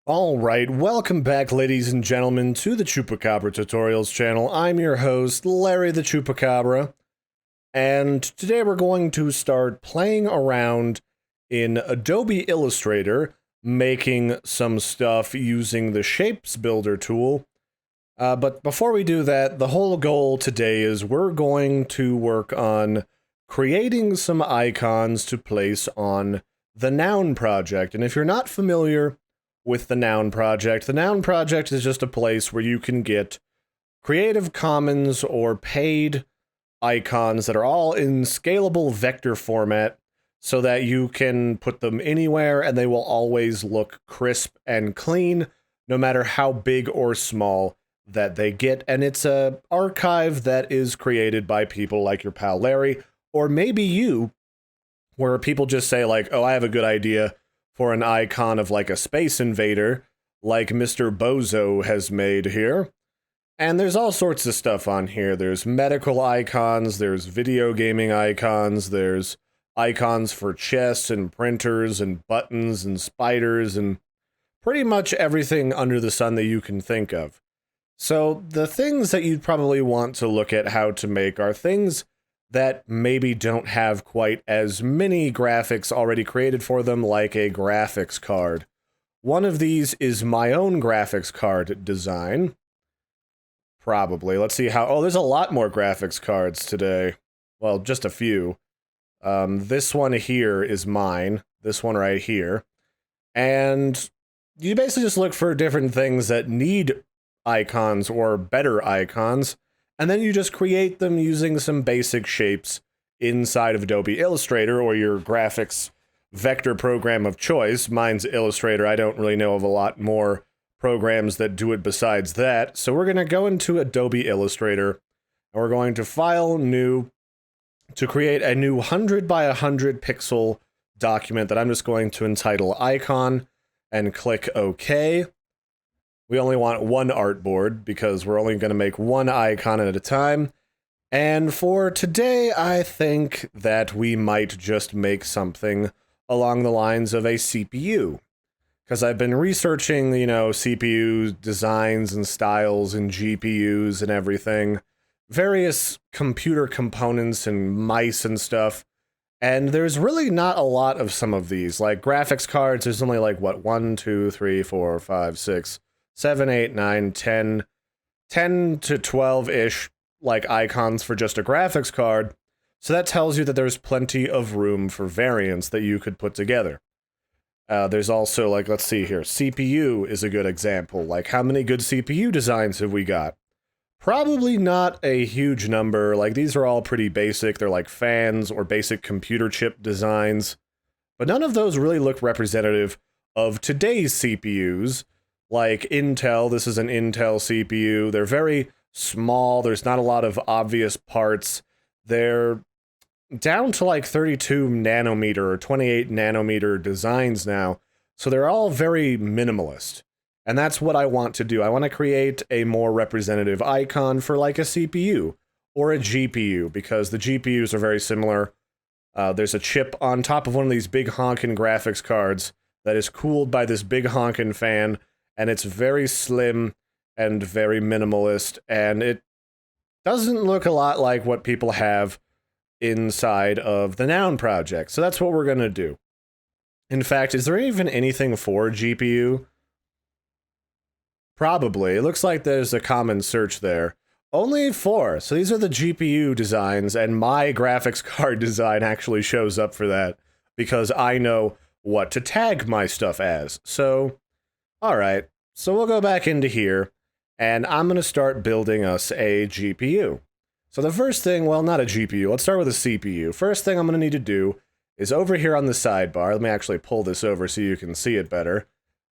Alright, welcome back ladies and gentlemen to the Chupacabra Tutorials channel. I'm your host, Larry the Chupacabra, and today we're going to start playing around in Adobe Illustrator, making some stuff using the Shapes Builder tool. But before we do that, the whole goal today is we're going to work on creating some icons to place on the Noun Project. And if you're not familiar with the Noun Project is just a place where you can get Creative Commons or paid icons that are all in scalable vector format so that you can put them anywhere and they will always look crisp and clean, no matter how big or small that they get. And it's a archive that is created by people like your pal Larry, or maybe you, where people just say like, oh, I have a good idea for an icon of like a space invader, like Mr. Bozo has made here. And there's all sorts of stuff on here. There's medical icons, there's video gaming icons, there's icons for chests and printers and buttons and spiders and pretty much everything under the sun that you can think of. So the things that you'd probably want to look at how to make are things that maybe don't have quite as many graphics already created for them, like a graphics card. One of these is my own graphics card design. Probably. Let's see how... Oh, there's a lot more graphics cards today. Well, just a few. This one here is mine. This one right here. And you basically just look for different things that need icons or better icons, and then you just create them using some basic shapes inside of Adobe Illustrator or your graphics vector program of choice. Mine's Illustrator. I don't really know of a lot more programs that do it besides that. So we're going to go into Adobe Illustrator, and we're going to File, New, to create a new 100 by 100 pixel document that I'm just going to entitle Icon, and click OK. We only want one artboard because we're only going to make one icon at a time. And for today, I think that we might just make something along the lines of a CPU. Because I've been researching, CPU designs and styles and GPUs and everything. Various computer components and mice and stuff. And there's really not a lot of some of these. Like graphics cards, there's only like, what, 1, 2, 3, 4, 5, 6... 7, 8, 9, 10 to 12-ish like icons for just a graphics card. So that tells you that there's plenty of room for variants that you could put together. There's also, like, let's see here, CPU is a good example. Like, how many good CPU designs have we got? Probably not a huge number. Like, these are all pretty basic. They're like fans or basic computer chip designs. But none of those really look representative of today's CPUs. Like Intel, this is an Intel CPU. They're very small. There's not a lot of obvious parts. They're down to like 32 nanometer or 28 nanometer designs now. So they're all very minimalist. And that's what I want to do. I want to create a more representative icon for like a CPU or a GPU, because the GPUs are very similar. There's a chip on top of one of these big honkin' graphics cards that is cooled by this big honkin' fan. And it's very slim and very minimalist, and it doesn't look a lot like what people have inside of the Noun Project. So that's what we're going to do. In fact, is there even anything for GPU? Probably. It looks like there's a common search there. Only 4. So these are the GPU designs, and my graphics card design actually shows up for that, because I know what to tag my stuff as. So... Alright, so we'll go back into here, and I'm going to start building us a GPU. So the first thing, well, not a GPU, let's start with a CPU. First thing I'm going to need to do is over here on the sidebar, let me actually pull this over so you can see it better.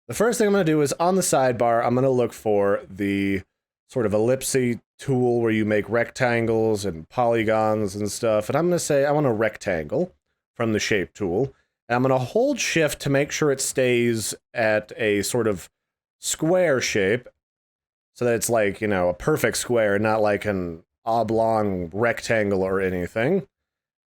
The first thing I'm going to do is on the sidebar, I'm going to look for the sort of ellipse tool where you make rectangles and polygons and stuff, and I'm going to say I want a rectangle from the shape tool. And I'm going to hold shift to make sure it stays at a sort of square shape, so that it's like, a perfect square, not like an oblong rectangle or anything.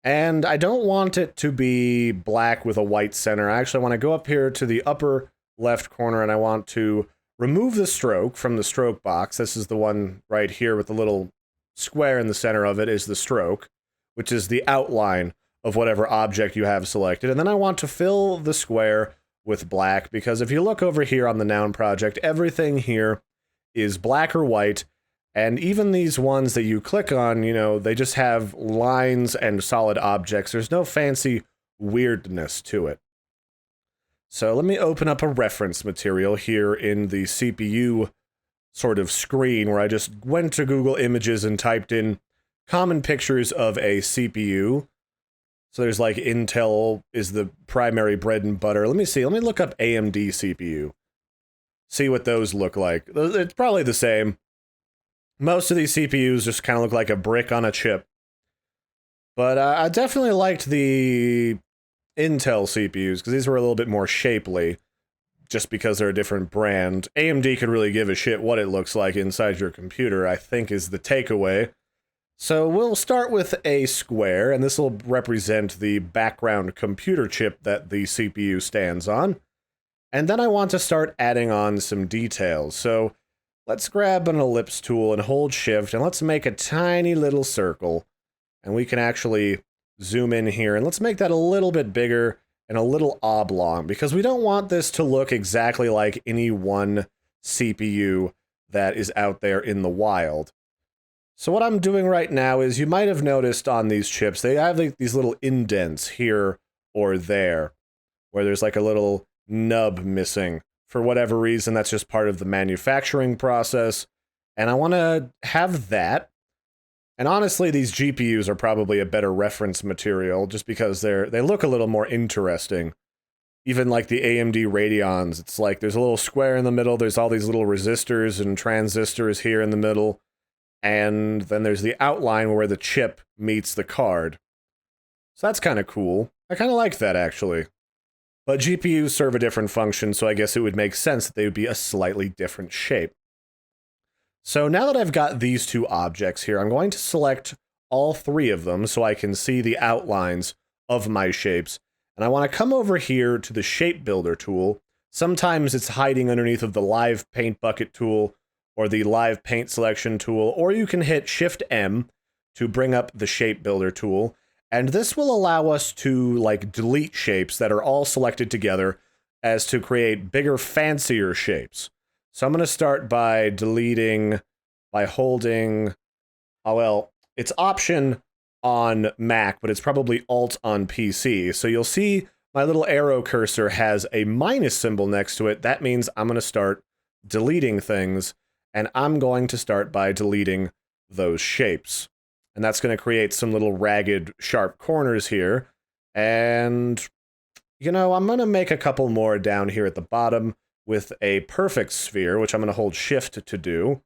And I don't want it to be black with a white center. I actually want to go up here to the upper left corner, and I want to remove the stroke from the stroke box. This is the one right here with the little square in the center of it is the stroke, which is the outline of whatever object you have selected. And then I want to fill the square with black, because if you look over here on the Noun Project, everything here is black or white, and even these ones that you click on, you know, they just have lines and solid objects. There's no fancy weirdness to it. So let me open up a reference material here in the CPU sort of screen where I just went to Google Images and typed in common pictures of a CPU. So there's like Intel is the primary bread and butter. Let me see. Let me look up AMD CPU. See what those look like. It's probably the same. Most of these CPUs just kind of look like a brick on a chip. But I definitely liked the Intel CPUs, because these were a little bit more shapely, just because they're a different brand. AMD could really give a shit what it looks like inside your computer, I think is the takeaway. So we'll start with a square, and this will represent the background computer chip that the CPU stands on. And then I want to start adding on some details. So let's grab an ellipse tool and hold shift, and let's make a tiny little circle. And we can actually zoom in here, and let's make that a little bit bigger and a little oblong, because we don't want this to look exactly like any one CPU that is out there in the wild. So what I'm doing right now is, you might have noticed on these chips, they have like these little indents here or there, where there's like a little nub missing. For whatever reason, that's just part of the manufacturing process, and I want to have that. And honestly, these GPUs are probably a better reference material, just because they look a little more interesting. Even like the AMD Radeons, it's like there's a little square in the middle, there's all these little resistors and transistors here in the middle, and then there's the outline where the chip meets the card. So that's kind of cool. I kind of like that, actually. But GPUs serve a different function, so I guess it would make sense that they would be a slightly different shape. So now that I've got these two objects here, I'm going to select all three of them so I can see the outlines of my shapes. And I want to come over here to the Shape Builder tool. Sometimes it's hiding underneath of the Live Paint Bucket tool or the Live Paint Selection tool, or you can hit Shift-M to bring up the Shape Builder tool. And this will allow us to like delete shapes that are all selected together as to create bigger, fancier shapes. So I'm going to start by deleting, by holding, oh well, it's Option on Mac, but it's probably Alt on PC. So you'll see my little arrow cursor has a minus symbol next to it. That means I'm going to start deleting things, and I'm going to start by deleting those shapes. And that's going to create some little ragged, sharp corners here. And, you know, I'm going to make a couple more down here at the bottom with a perfect sphere, which I'm going to hold Shift to do.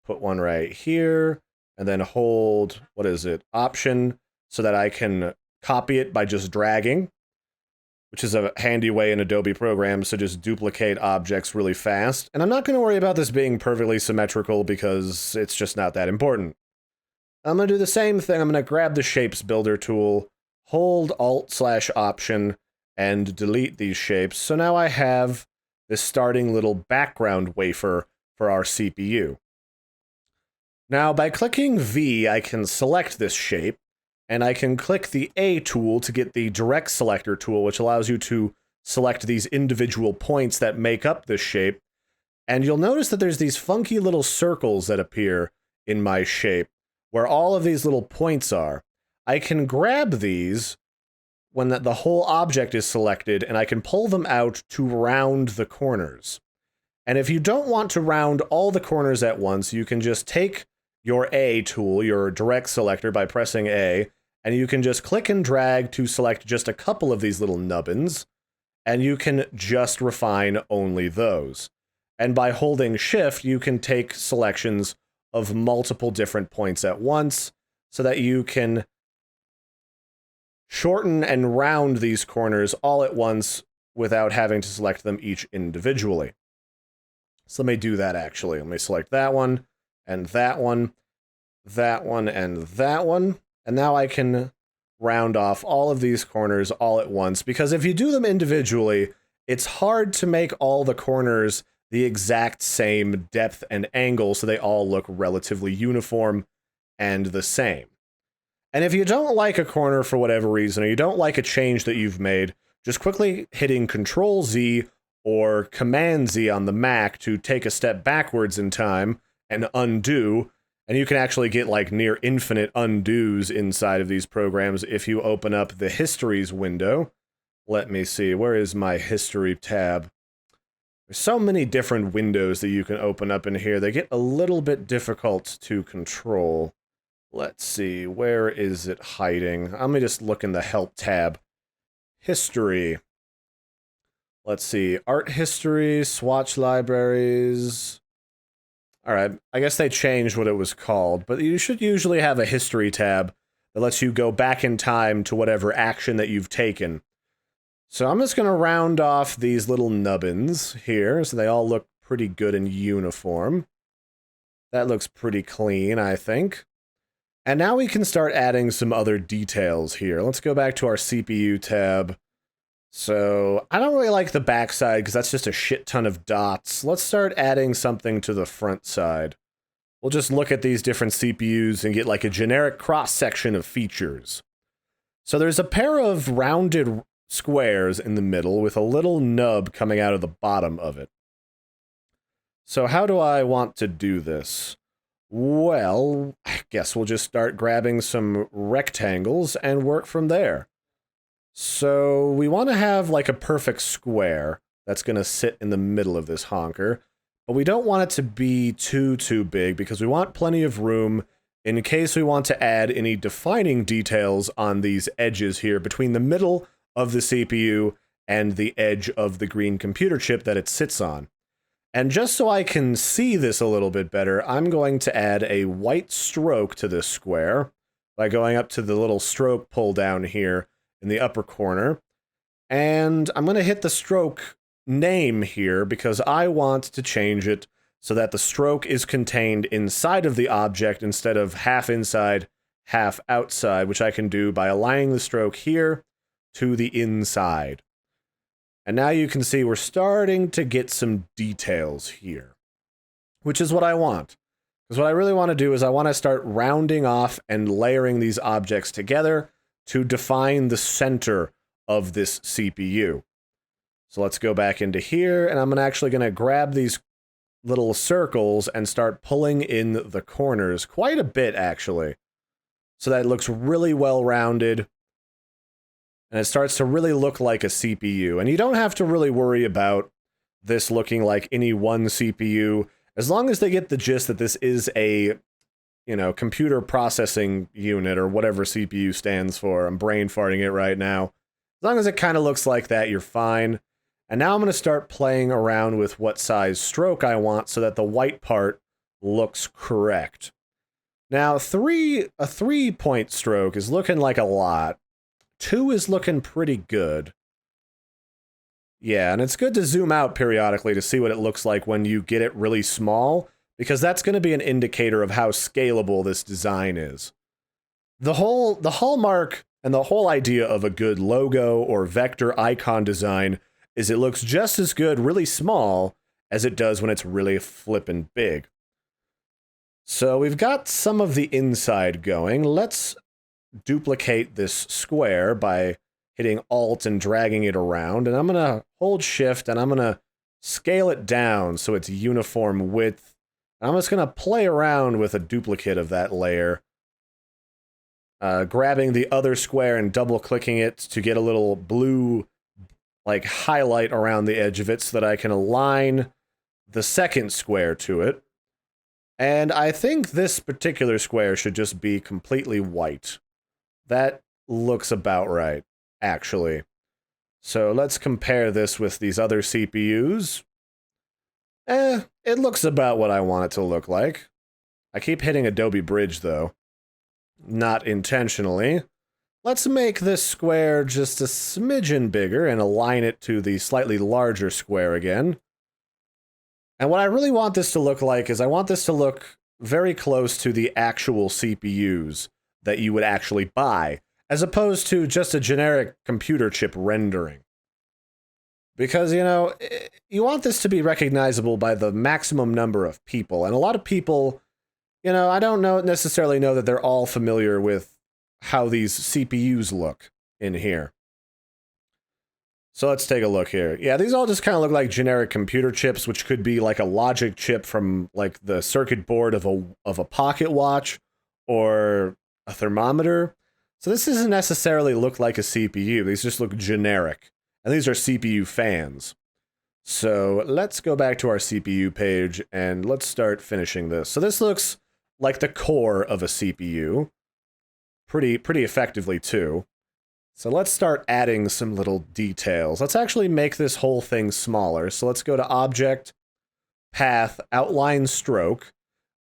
Put one right here, and then hold, what is it, Option, so that I can copy it by just dragging, which is a handy way in Adobe programs to just duplicate objects really fast. And I'm not going to worry about this being perfectly symmetrical, because it's just not that important. I'm going to do the same thing. I'm going to grab the Shapes Builder tool, hold Alt/Option, and delete these shapes. So now I have this starting little background wafer for our CPU. Now, by clicking V, I can select this shape, and I can click the A tool to get the Direct Selector tool, which allows you to select these individual points that make up this shape. And you'll notice that there's these funky little circles that appear in my shape, where all of these little points are. I can grab these when the whole object is selected, and I can pull them out to round the corners. And if you don't want to round all the corners at once, you can just take your A tool, your Direct Selector, by pressing A, and you can just click and drag to select just a couple of these little nubbins, and you can just refine only those. And by holding Shift, you can take selections of multiple different points at once, so that you can shorten and round these corners all at once without having to select them each individually. So let me do that actually. Let me select that one, and that one, that one, and that one. And now I can round off all of these corners all at once, because if you do them individually, it's hard to make all the corners the exact same depth and angle so they all look relatively uniform and the same. And if you don't like a corner for whatever reason, or you don't like a change that you've made, just quickly hitting Control-Z or Command-Z on the Mac to take a step backwards in time and undo, and you can actually get like near infinite undos inside of these programs if you open up the Histories window. Let me see, where is my History tab? There's so many different windows that you can open up in here. They get a little bit difficult to control. Let's see, where is it hiding? Let me just look in the Help tab. History. Let's see, Art History, Swatch Libraries. Alright, I guess they changed what it was called, but you should usually have a History tab that lets you go back in time to whatever action that you've taken. So I'm just going to round off these little nubbins here, so they all look pretty good and uniform. That looks pretty clean, I think. And now we can start adding some other details here. Let's go back to our CPU tab. So I don't really like the backside because that's just a shit ton of dots. Let's start adding something to the front side. We'll just look at these different CPUs and get like a generic cross-section of features. So there's a pair of rounded squares in the middle with a little nub coming out of the bottom of it. So how do I want to do this? Well, I guess we'll just start grabbing some rectangles and work from there. So we want to have like a perfect square that's going to sit in the middle of this honker, but we don't want it to be too big because we want plenty of room in case we want to add any defining details on these edges here between the middle of the CPU and the edge of the green computer chip that it sits on. And just so I can see this a little bit better, I'm going to add a white stroke to this square by going up to the little stroke pull down here in the upper corner. And I'm going to hit the stroke name here because I want to change it so that the stroke is contained inside of the object instead of half inside, half outside, which I can do by aligning the stroke here to the inside. And now you can see we're starting to get some details here, which is what I want. Because what I really want to do is I want to start rounding off and layering these objects together to define the center of this CPU. So let's go back into here, and I'm actually going to grab these little circles and start pulling in the corners quite a bit, actually, so that it looks really well rounded. And it starts to really look like a CPU. And you don't have to really worry about this looking like any one CPU, as long as they get the gist that this is a, you know, computer processing unit or whatever CPU stands for. I'm brain farting it right now. As long as it kind of looks like that, you're fine. And now I'm going to start playing around with what size stroke I want so that the white part looks correct. Now, a 3-point stroke is looking like a lot. 2 is looking pretty good. Yeah, and it's good to zoom out periodically to see what it looks like when you get it really small, because that's going to be an indicator of how scalable this design is. The hallmark and the whole idea of a good logo or vector icon design is it looks just as good really small as it does when it's really flippin' big. So we've got some of the inside going. Let's duplicate this square by hitting Alt and dragging it around, and I'm going to hold Shift and I'm going to scale it down so it's uniform width. I'm just going to play around with a duplicate of that layer, grabbing the other square and double-clicking it to get a little blue like highlight around the edge of it so that I can align the second square to it. And I think this particular square should just be completely white. That looks about right, actually. So let's compare this with these other CPUs. It looks about what I want it to look like. I keep hitting Adobe Bridge, though. Not intentionally. Let's make this square just a smidgen bigger and align it to the slightly larger square again. And what I really want this to look like is I want this to look very close to the actual CPUs that you would actually buy, as opposed to just a generic computer chip rendering. Because, you know, you want this to be recognizable by the maximum number of people. And a lot of people, you know, I don't necessarily know that they're all familiar with how these CPUs look in here. So let's take a look here. Yeah, these all just kind of look like generic computer chips, which could be like a logic chip from like the circuit board of a pocket watch or a thermometer. So this doesn't necessarily look like a CPU. These just look generic. And these are CPU fans. So let's go back to our CPU page and let's start finishing this. So this looks like the core of a CPU. Pretty effectively too. So let's start adding some little details. Let's actually make this whole thing smaller. So let's go to Object, Path, Outline Stroke.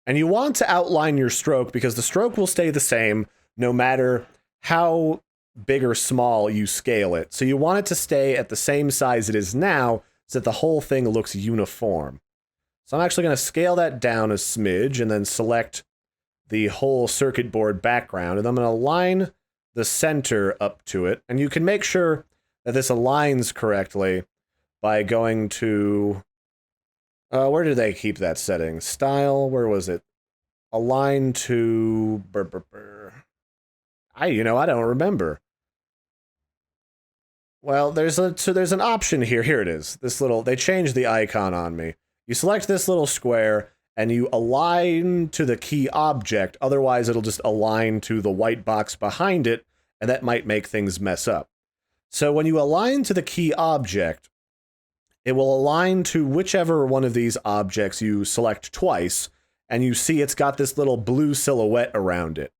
And you want to outline your stroke because the stroke will stay the same no matter how big or small you scale it. So you want it to stay at the same size it is now so that the whole thing looks uniform. So I'm actually going to scale that down a smidge and then select the whole circuit board background. And I'm going to align the center up to it. And you can make sure that this aligns correctly by going to... where did they keep that setting? Style, where was it? Align to... I don't remember. Well, there's an option here. Here it is. This little... They changed the icon on me. You select this little square, and you align to the key object. Otherwise, it'll just align to the white box behind it, and that might make things mess up. So when you align to the key object, it will align to whichever one of these objects you select twice, and you see it's got this little blue silhouette around it.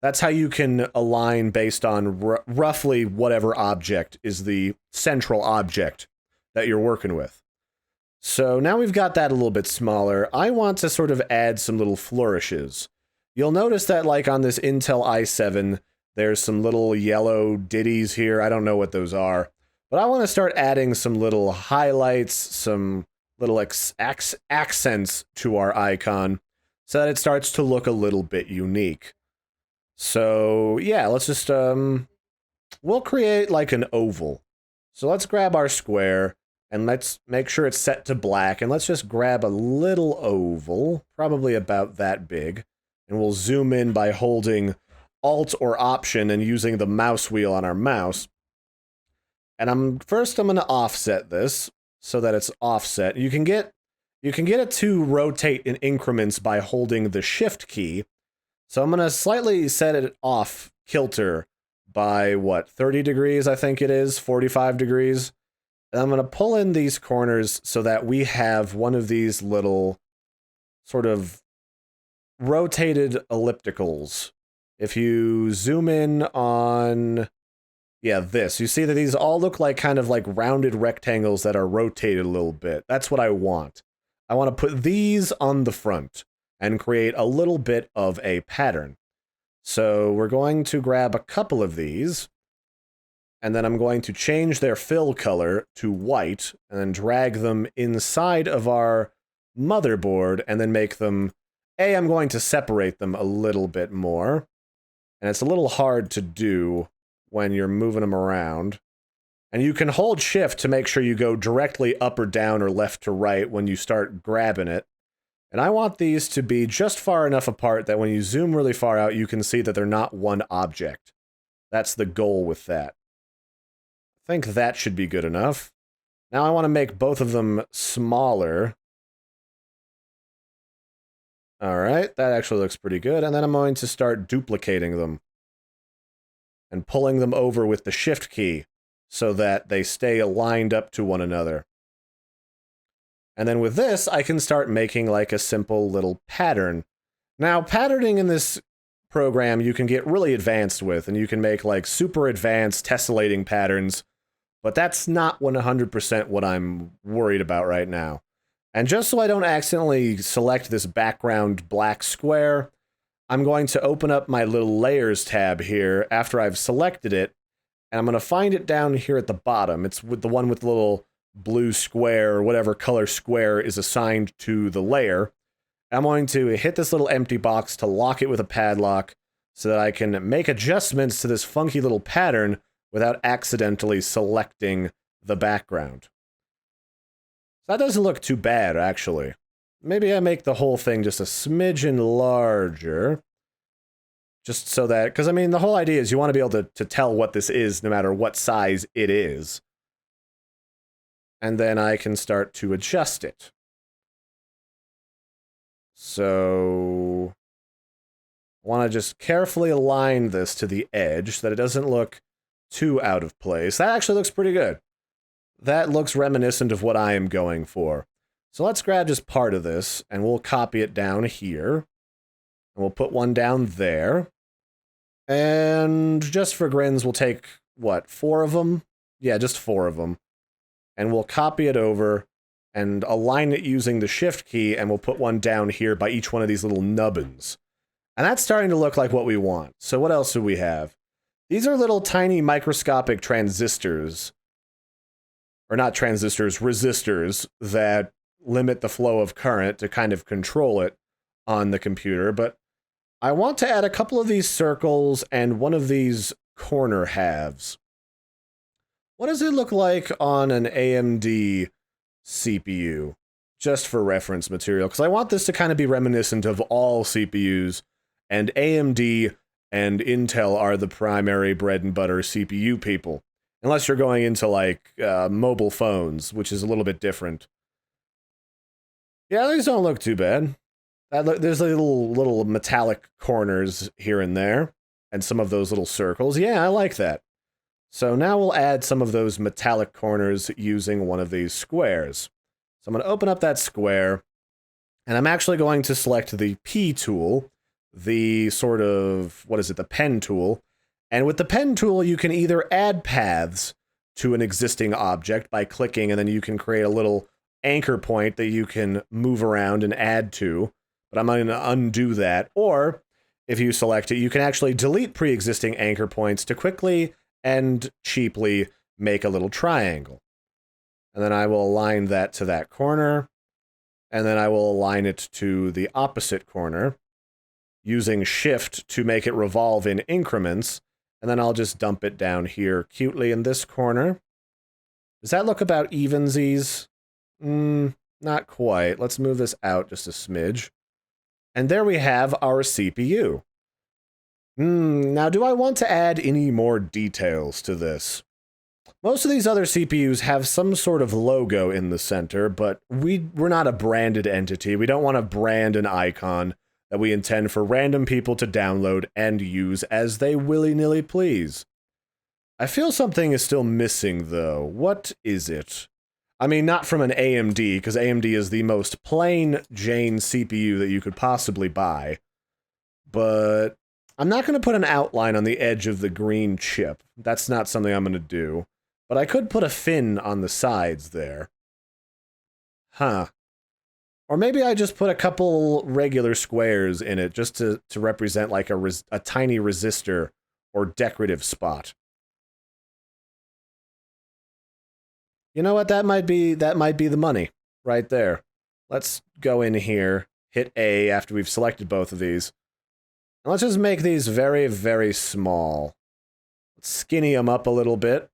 That's how you can align based on roughly whatever object is the central object that you're working with. So now we've got that a little bit smaller. I want to sort of add some little flourishes. You'll notice that like on this Intel i7, there's some little yellow ditties here. I don't know what those are. But I want to start adding some little highlights, some little accents to our icon so that it starts to look a little bit unique. So yeah, let's just, we'll create like an oval. So let's grab our square and let's make sure it's set to black. And let's just grab a little oval, probably about that big. And we'll zoom in by holding Alt or Option and using the mouse wheel on our mouse. And I'm going to offset this so that it's offset. You can get it to rotate in increments by holding the Shift key. So I'm going to slightly set it off kilter by, what, 30 degrees, I think it is, 45 degrees. And I'm going to pull in these corners so that we have one of these little sort of rotated ellipticals. If you zoom in on, yeah, this, you see that these all look like kind of like rounded rectangles that are rotated a little bit. That's what I want. I want to put these on the front and create a little bit of a pattern. So we're going to grab a couple of these, and then I'm going to change their fill color to white, and then drag them inside of our motherboard, and then make them... I'm going to separate them a little bit more, and it's a little hard to do when you're moving them around. And you can hold Shift to make sure you go directly up or down or left to right when you start grabbing it. And I want these to be just far enough apart that when you zoom really far out, you can see that they're not one object. That's the goal with that. I think that should be good enough. Now I want to make both of them smaller. Alright, that actually looks pretty good. And then I'm going to start duplicating them and pulling them over with the Shift key so that they stay aligned up to one another. And then with this, I can start making like a simple little pattern. Now, patterning in this program you can get really advanced with, and you can make like super advanced tessellating patterns, but that's not 100% what I'm worried about right now. And just so I don't accidentally select this background black square, I'm going to open up my little layers tab here after I've selected it, and I'm going to find it down here at the bottom. It's with the one with the little blue square or whatever color square is assigned to the layer. I'm going to hit this little empty box to lock it with a padlock so that I can make adjustments to this funky little pattern without accidentally selecting the background. So that doesn't look too bad, actually. Maybe I make the whole thing just a smidgen larger. Just so that, because I mean, the whole idea is you want to be able to tell what this is no matter what size it is. And then I can start to adjust it. So I want to just carefully align this to the edge so that it doesn't look too out of place. That actually looks pretty good. That looks reminiscent of what I am going for. So let's grab just part of this, and we'll copy it down here. And we'll put one down there. And just for grins, we'll take, what, 4 of them? Yeah, just 4 of them. And we'll copy it over and align it using the Shift key, and we'll put one down here by each one of these little nubbins. And that's starting to look like what we want. So what else do we have? These are little tiny microscopic transistors. Or not transistors, resistors that limit the flow of current to kind of control it on the computer. But I want to add a couple of these circles and one of these corner halves. What does it look like on an AMD CPU? Just for reference material, because I want this to kind of be reminiscent of all CPUs, and AMD and Intel are the primary bread and butter CPU people. Unless you're going into, like, mobile phones, which is a little bit different. Yeah, these don't look too bad. There's little metallic corners here and there, and some of those little circles. Yeah, I like that. So now we'll add some of those metallic corners using one of these squares. So I'm going to open up that square, and I'm actually going to select the P tool, the sort of, what is it, the pen tool. And with the pen tool, you can either add paths to an existing object by clicking, and then you can create a little anchor point that you can move around and add to. But I'm going to undo that. Or, if you select it, you can actually delete pre-existing anchor points to quickly and cheaply make a little triangle. And then I will align that to that corner, and then I will align it to the opposite corner, using Shift to make it revolve in increments. And then I'll just dump it down here cutely in this corner. Does that look about evensies? Not quite. Let's move this out just a smidge. And there we have our CPU. Now, do I want to add any more details to this? Most of these other CPUs have some sort of logo in the center, but we're not a branded entity. We don't want to brand an icon that we intend for random people to download and use as they willy-nilly please. I feel something is still missing, though. What is it? I mean, not from an AMD, because AMD is the most plain Jane CPU that you could possibly buy. But I'm not going to put an outline on the edge of the green chip. That's not something I'm going to do. But I could put a fin on the sides there. Huh. Or maybe I just put a couple regular squares in it just to represent like a tiny resistor or decorative spot. You know what? That might be the money right there. Let's go in here, hit A after we've selected both of these. And let's just make these very, very small. Let's skinny them up a little bit.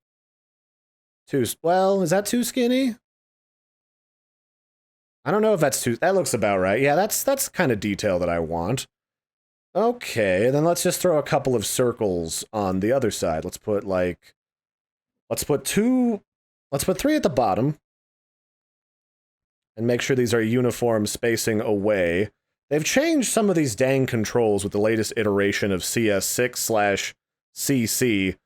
Well, is that too skinny? I don't know if that's too... That looks about right. Yeah, that's kind of detail that I want. Okay, then let's just throw a couple of circles on the other side. Let's put, like... Let's put 3 at the bottom. And make sure these are uniform spacing away. They've changed some of these dang controls with the latest iteration of CS6/CC,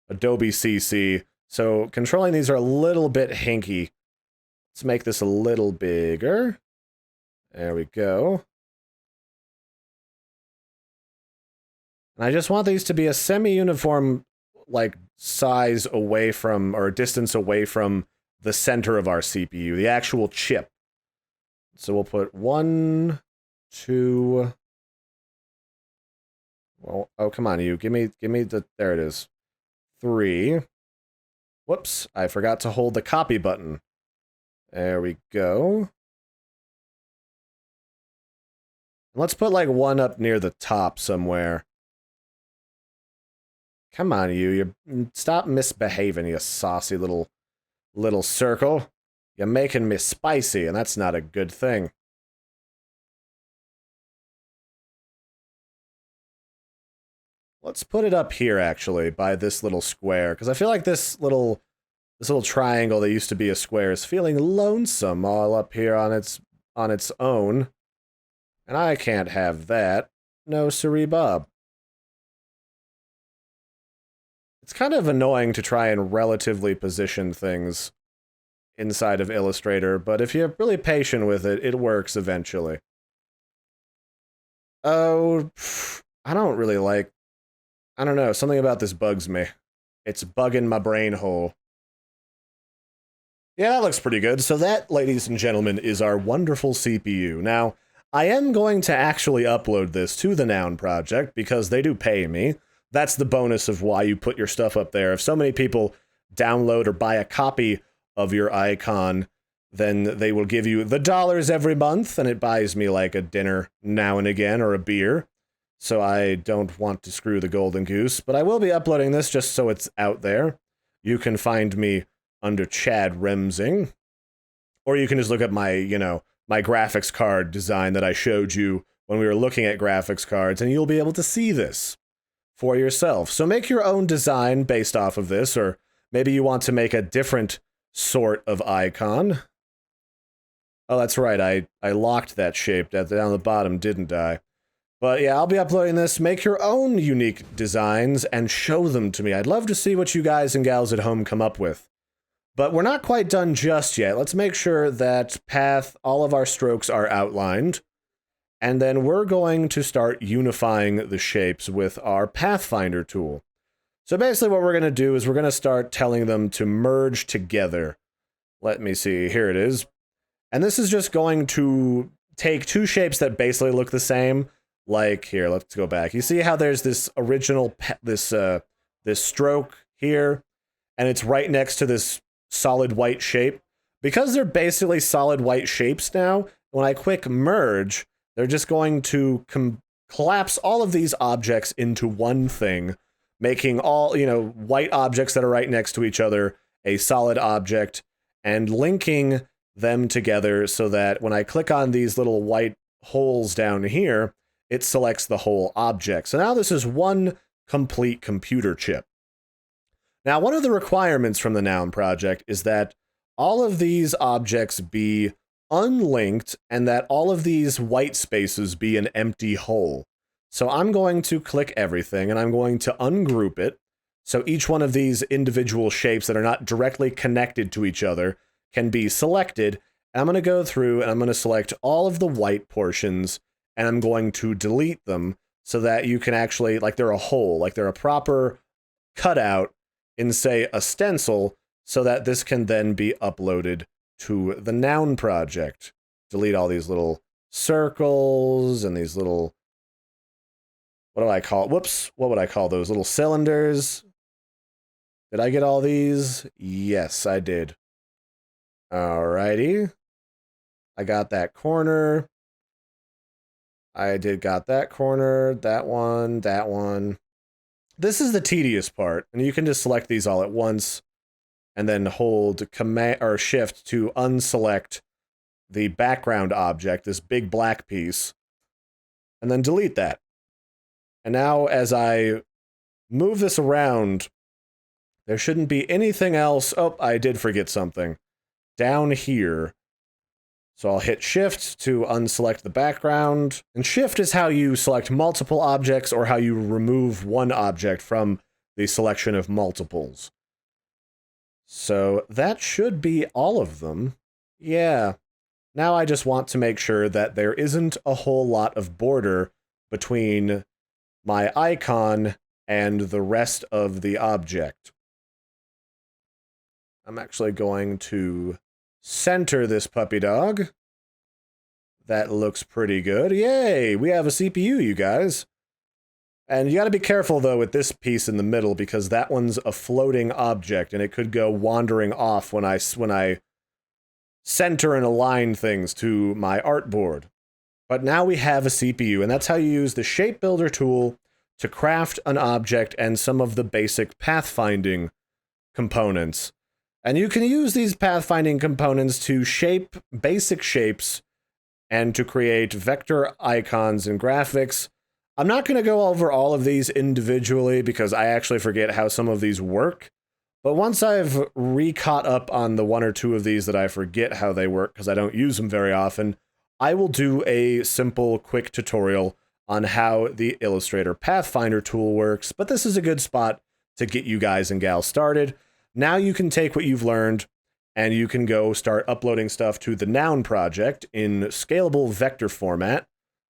Adobe CC. So controlling these are a little bit hinky. Let's make this a little bigger. There we go. And I just want these to be a semi-uniform, like, size away from, or distance away from the center of our CPU, the actual chip. So we'll put 1, 2... Well, oh, come on, you. Give me the... There it is. 3... Whoops, I forgot to hold the copy button. There we go. Let's put like one up near the top somewhere. Come on, you. Stop misbehaving, you saucy little circle. You're making me spicy, and that's not a good thing. Let's put it up here, actually, by this little square, because I feel like this little triangle that used to be a square is feeling lonesome all up here on its own. And I can't have that. No siree Bob. It's kind of annoying to try and relatively position things inside of Illustrator, but if you're really patient with it, it works eventually. Oh, I don't really like... I don't know, something about this bugs me. It's bugging my brain hole. Yeah, that looks pretty good. So that, ladies and gentlemen, is our wonderful CPU. Now, I am going to actually upload this to the Noun Project because they do pay me. That's the bonus of why you put your stuff up there. If so many people download or buy a copy of your icon, then they will give you the dollars every month, and it buys me like a dinner now and again or a beer. So I don't want to screw the golden goose, but I will be uploading this just so it's out there. You can find me under Chad Remsing, or you can just look at my, my graphics card design that I showed you when we were looking at graphics cards, and you'll be able to see this for yourself. So make your own design based off of this, or maybe you want to make a different sort of icon. Oh, that's right, I locked that shape down the bottom, didn't I? But yeah, I'll be uploading this. Make your own unique designs and show them to me. I'd love to see what you guys and gals at home come up with. But we're not quite done just yet. Let's make sure that all of our strokes are outlined. And then we're going to start unifying the shapes with our Pathfinder tool. So basically what we're going to do is we're going to start telling them to merge together. Let me see, here it is. And this is just going to take two shapes that basically look the same. Like here, let's go back. You see how there's this original, this stroke here, and it's right next to this solid white shape? Because they're basically solid white shapes now, when I click merge, they're just going to collapse all of these objects into one thing, making all, white objects that are right next to each other a solid object, and linking them together so that when I click on these little white holes down here, it selects the whole object. So now this is one complete computer chip. Now, one of the requirements from the Noun Project is that all of these objects be unlinked and that all of these white spaces be an empty hole. So I'm going to click everything and I'm going to ungroup it. So each one of these individual shapes that are not directly connected to each other can be selected. And I'm going to go through and I'm going to select all of the white portions, and I'm going to delete them so that you can actually, like they're a whole, like they're a proper cutout in, say, a stencil, so that this can then be uploaded to the Noun Project. Delete all these little circles and these little, what do I call, whoops, what would I call those, little cylinders? Did I get all these? Yes, I did. Alrighty. I got that corner. I got that corner, that one, that one. This is the tedious part, and you can just select these all at once, and then hold Command or Shift to unselect the background object, this big black piece, and then delete that. And now, as I move this around, there shouldn't be anything else. Oh, I did forget something. Down here. So I'll hit Shift to unselect the background. And Shift is how you select multiple objects or how you remove one object from the selection of multiples. So that should be all of them. Yeah. Now I just want to make sure that there isn't a whole lot of border between my icon and the rest of the object. I'm actually going to center this puppy dog. That looks pretty good. Yay! We have a CPU, you guys. And you gotta be careful, though, with this piece in the middle, because that one's a floating object, and it could go wandering off when I center and align things to my artboard. But now we have a CPU, and that's how you use the Shape Builder tool to craft an object and some of the basic pathfinding components. And you can use these pathfinding components to shape basic shapes and to create vector icons and graphics. I'm not going to go over all of these individually because I actually forget how some of these work. But once I've re-caught up on the one or two of these that I forget how they work because I don't use them very often, I will do a simple, quick tutorial on how the Illustrator Pathfinder tool works. But this is a good spot to get you guys and gals started. Now you can take what you've learned and you can go start uploading stuff to the Noun Project in scalable vector format.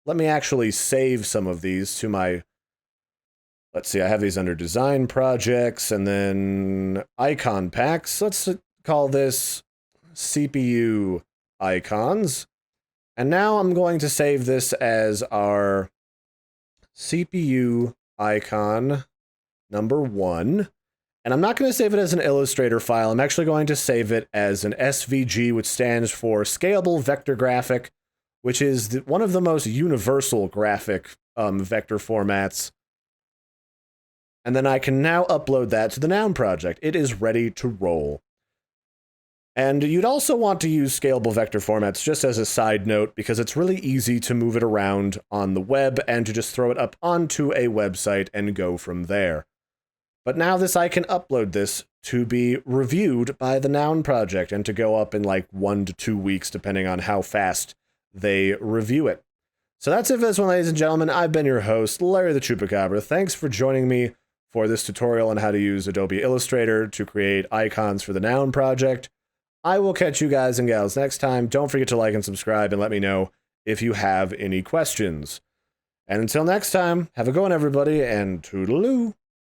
Let me actually save some of these to my... Let's see, I have these under Design Projects and then Icon Packs. Let's call this CPU Icons. And now I'm going to save this as our CPU icon number 1. And I'm not going to save it as an Illustrator file. I'm actually going to save it as an SVG, which stands for Scalable Vector Graphic, which is one of the most universal graphic vector formats. And then I can now upload that to the Noun Project. It is ready to roll. And you'd also want to use scalable vector formats just as a side note, because it's really easy to move it around on the web and to just throw it up onto a website and go from there. But now I can upload this to be reviewed by the Noun Project and to go up in like 1 to 2 weeks, depending on how fast they review it. So that's it for this one, ladies and gentlemen. I've been your host, Larry the Chupacabra. Thanks for joining me for this tutorial on how to use Adobe Illustrator to create icons for the Noun Project. I will catch you guys and gals next time. Don't forget to like and subscribe and let me know if you have any questions. And until next time, have a good one, everybody, and toodaloo.